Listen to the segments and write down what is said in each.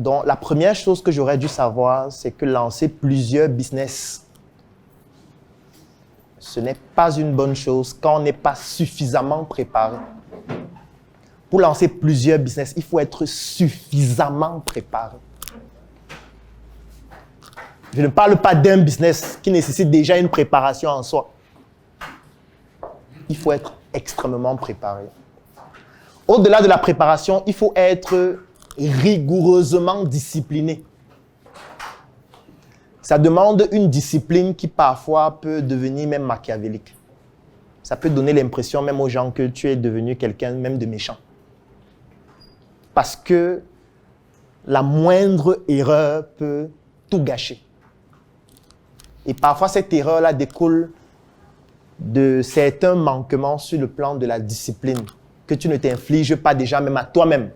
Donc, la première chose que j'aurais dû savoir, c'est que lancer plusieurs business, ce n'est pas une bonne chose quand on n'est pas suffisamment préparé. Pour lancer plusieurs business, il faut être suffisamment préparé. Je ne parle pas d'un business qui nécessite déjà une préparation en soi. Il faut être extrêmement préparé. Au-delà de la préparation, il faut être rigoureusement discipliné. Ça demande une discipline qui parfois peut devenir même machiavélique. Ça peut donner l'impression même aux gens que tu es devenu quelqu'un même de méchant. Parce que la moindre erreur peut tout gâcher. Et parfois, cette erreur-là découle de certains manquements sur le plan de la discipline que tu ne t'infliges pas déjà même à toi-même.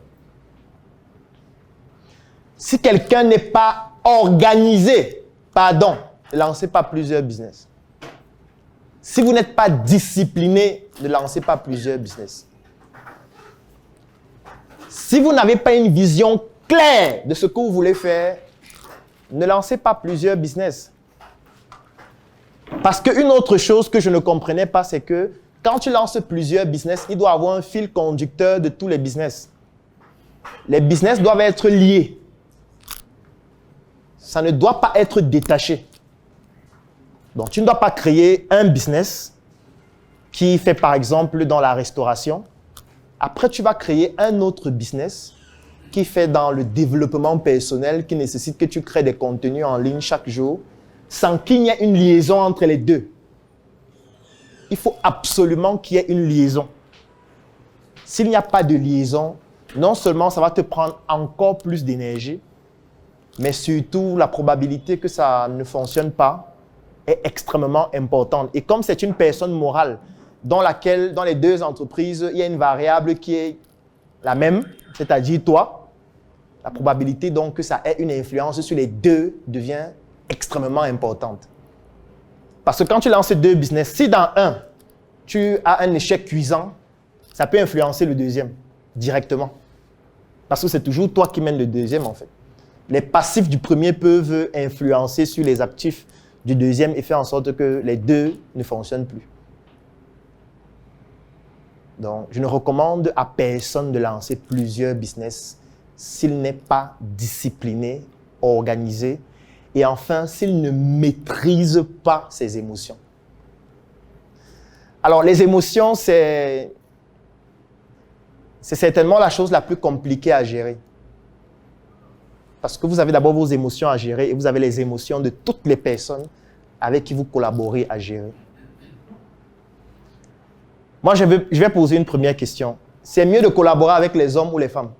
Si quelqu'un n'est pas organisé, ne lancez pas plusieurs business. Si vous n'êtes pas discipliné, ne lancez pas plusieurs business. Si vous n'avez pas une vision claire de ce que vous voulez faire, ne lancez pas plusieurs business. Parce qu'une autre chose que je ne comprenais pas, c'est que quand tu lances plusieurs business, il doit y avoir un fil conducteur de tous les business. Les business doivent être liés. Ça ne doit pas être détaché. Donc, tu ne dois pas créer un business qui fait, par exemple, dans la restauration. Après, tu vas créer un autre business qui fait dans le développement personnel, qui nécessite que tu crées des contenus en ligne chaque jour, sans qu'il y ait une liaison entre les deux. Il faut absolument qu'il y ait une liaison. S'il n'y a pas de liaison, non seulement ça va te prendre encore plus d'énergie, mais surtout la probabilité que ça ne fonctionne pas est extrêmement importante. Et comme c'est une personne morale dans laquelle, dans les deux entreprises, il y a une variable qui est la même, c'est-à-dire toi, la probabilité donc que ça ait une influence sur les deux devient extrêmement importante. Parce que quand tu lances deux business, si dans un, tu as un échec cuisant, ça peut influencer le deuxième directement. Parce que c'est toujours toi qui mènes le deuxième en fait. Les passifs du premier peuvent influencer sur les actifs du deuxième et faire en sorte que les deux ne fonctionnent plus. Donc, je ne recommande à personne de lancer plusieurs business s'il n'est pas discipliné, organisé et enfin, s'il ne maîtrise pas ses émotions. Alors, les émotions, c'est certainement la chose la plus compliquée à gérer. Parce que vous avez d'abord vos émotions à gérer et vous avez les émotions de toutes les personnes avec qui vous collaborez à gérer. Moi, je vais poser une première question. C'est mieux de collaborer avec les hommes ou les femmes?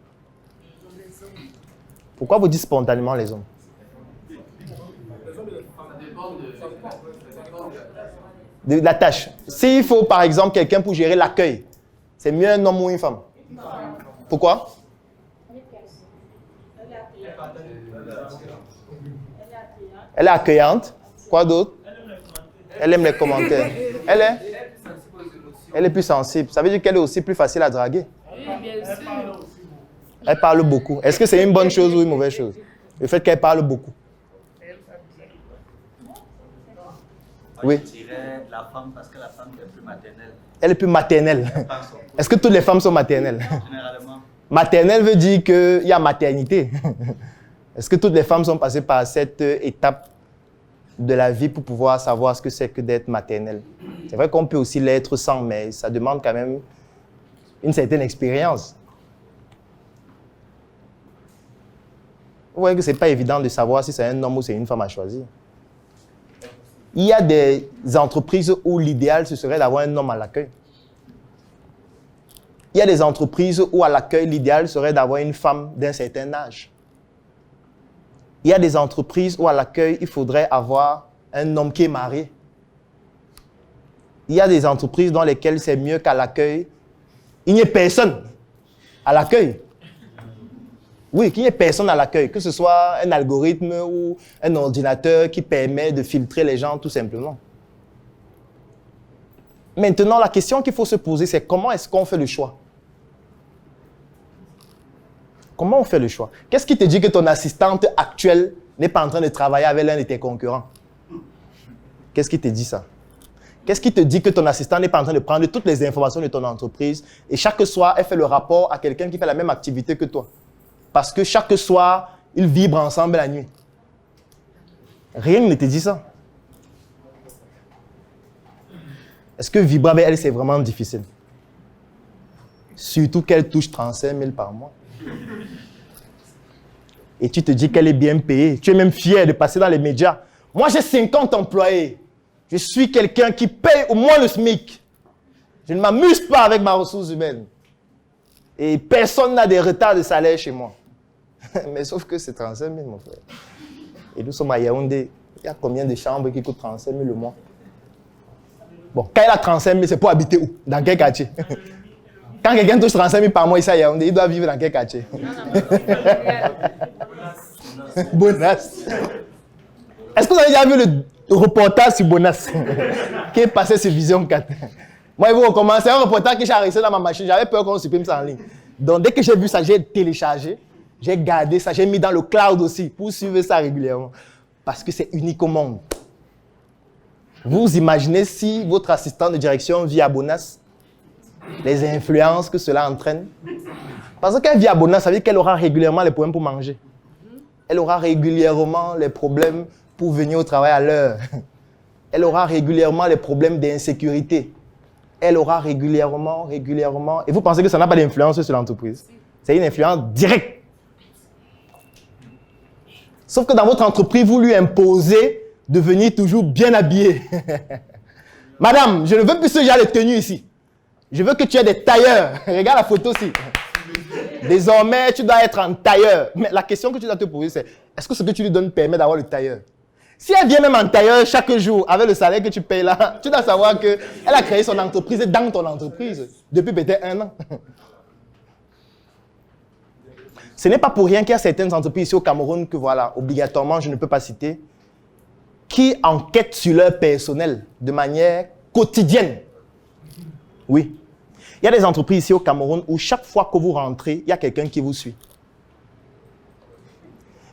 Pourquoi vous dites spontanément les hommes? De la tâche. S'il faut, par exemple, quelqu'un pour gérer l'accueil, c'est mieux un homme ou une femme? Pourquoi? Elle est accueillante. Quoi d'autre? Elle aime les commentaires. Elle est plus sensible. Ça veut dire qu'elle est aussi plus facile à draguer. Elle parle beaucoup. Est-ce que c'est une bonne chose ou une mauvaise chose? Le fait qu'elle parle beaucoup. Oui. Je dirais la femme parce que la femme est plus maternelle. Elle est plus maternelle. Est-ce que toutes les femmes sont maternelles? Généralement. Maternelle veut dire qu'il y a maternité. Est-ce que toutes les femmes sont passées par cette étape de la vie pour pouvoir savoir ce que c'est que d'être maternelle? C'est vrai qu'on peut aussi l'être sans, mais ça demande quand même une certaine expérience. Vous voyez que ce n'est pas évident de savoir si c'est un homme ou c'est une femme à choisir. Il y a des entreprises où l'idéal, ce serait d'avoir un homme à l'accueil. Il y a des entreprises où à l'accueil, l'idéal serait d'avoir une femme d'un certain âge. Il y a des entreprises où à l'accueil, il faudrait avoir un homme qui est marié. Il y a des entreprises dans lesquelles c'est mieux qu'à l'accueil, il n'y ait personne à l'accueil. Oui, qu'il n'y ait personne à l'accueil, que ce soit un algorithme ou un ordinateur qui permet de filtrer les gens tout simplement. Maintenant, la question qu'il faut se poser, c'est comment est-ce qu'on fait le choix? Comment on fait le choix? Qu'est-ce qui te dit que ton assistante actuelle n'est pas en train de travailler avec l'un de tes concurrents? Qu'est-ce qui te dit ça? Qu'est-ce qui te dit que ton assistant n'est pas en train de prendre toutes les informations de ton entreprise et chaque soir, elle fait le rapport à quelqu'un qui fait la même activité que toi? Parce que chaque soir, ils vibrent ensemble la nuit. Rien ne te dit ça. Est-ce que vibrer avec elle, c'est vraiment difficile? Surtout qu'elle touche 35 000 par mois. Et tu te dis qu'elle est bien payée. Tu es même fier de passer dans les médias. Moi, j'ai 50 employés. Je suis quelqu'un qui paye au moins le SMIC. Je ne m'amuse pas avec ma ressource humaine. Et personne n'a des retards de salaire chez moi. Mais sauf que c'est 35 000, mon frère. Et nous sommes à Yaoundé. Il y a combien de chambres qui coûtent 35 000 le mois? Bon, quand il a 35 000, c'est pour habiter où? Dans quel quartier? Quand quelqu'un touche 35 000 par mois ici à Yaoundé, il doit vivre dans quel quartier? Bonas. Est-ce que vous avez déjà vu le reportage sur Bonas qui est passé sur Vision 4? Moi, il vous recommande. C'est un reportage que j'ai arrêté dans ma machine. J'avais peur qu'on supprime ça en ligne. Donc, dès que j'ai vu ça, j'ai téléchargé, j'ai gardé ça, j'ai mis dans le cloud aussi pour suivre ça régulièrement. Parce que c'est unique au monde. Vous imaginez si votre assistant de direction vit à Bonas, les influences que cela entraîne? Parce qu'elle vit à Bonas, ça veut dire qu'elle aura régulièrement les problèmes pour manger. Elle aura régulièrement les problèmes pour venir au travail à l'heure. Elle aura régulièrement les problèmes d'insécurité. Elle aura régulièrement. Et vous pensez que ça n'a pas d'influence sur l'entreprise? C'est une influence directe. Sauf que dans votre entreprise, vous lui imposez de venir toujours bien habillé. Madame, je ne veux plus ce genre de tenue ici. Je veux que tu aies des tailleurs. Regarde la photo aussi. Désormais, tu dois être en tailleur. Mais la question que tu dois te poser, c'est est-ce que ce que tu lui donnes permet d'avoir le tailleur? Si elle vient même en tailleur chaque jour avec le salaire que tu payes là, tu dois savoir qu'elle a créé son entreprise dans ton entreprise depuis peut-être 1 an. Ce n'est pas pour rien qu'il y a certaines entreprises ici au Cameroun que voilà, obligatoirement, je ne peux pas citer, qui enquêtent sur leur personnel de manière quotidienne. Oui. Il y a des entreprises ici au Cameroun où chaque fois que vous rentrez, il y a quelqu'un qui vous suit.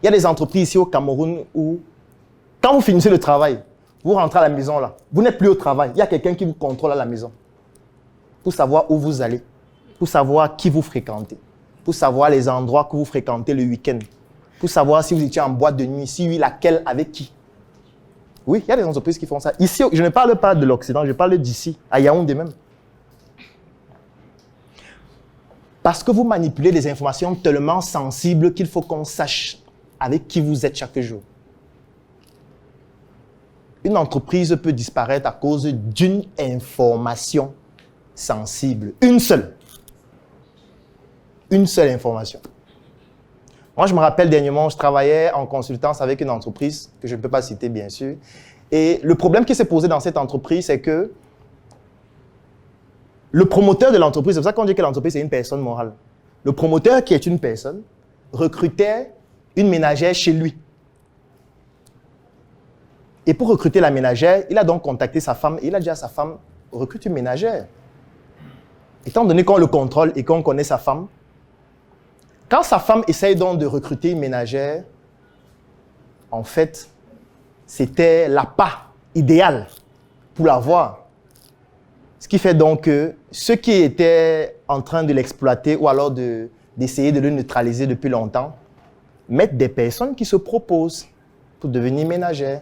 Il y a des entreprises ici au Cameroun où, quand vous finissez le travail, vous rentrez à la maison là, vous n'êtes plus au travail, il y a quelqu'un qui vous contrôle à la maison. Pour savoir où vous allez, pour savoir qui vous fréquentez, pour savoir les endroits que vous fréquentez le week-end, pour savoir si vous étiez en boîte de nuit, si oui, laquelle, avec qui. Oui, il y a des entreprises qui font ça. Ici, je ne parle pas de l'Occident, je parle d'ici, à Yaoundé même. Parce que vous manipulez des informations tellement sensibles qu'il faut qu'on sache avec qui vous êtes chaque jour. Une entreprise peut disparaître à cause d'une information sensible. Une seule. Une seule information. Moi, je me rappelle dernièrement, je travaillais en consultance avec une entreprise, que je ne peux pas citer bien sûr. Et le problème qui s'est posé dans cette entreprise, c'est que le promoteur de l'entreprise, c'est pour ça qu'on dit que l'entreprise est une personne morale. Le promoteur, qui est une personne, recrutait une ménagère chez lui. Et pour recruter la ménagère, il a donc contacté sa femme et il a dit à sa femme, recrute une ménagère. Étant donné qu'on le contrôle et qu'on connaît sa femme, quand sa femme essaye donc de recruter une ménagère, en fait, c'était l'appât idéal pour l'avoir. Ce qui fait donc que ceux qui étaient en train de l'exploiter ou alors d'essayer de le neutraliser depuis longtemps, mettent des personnes qui se proposent pour devenir ménagères.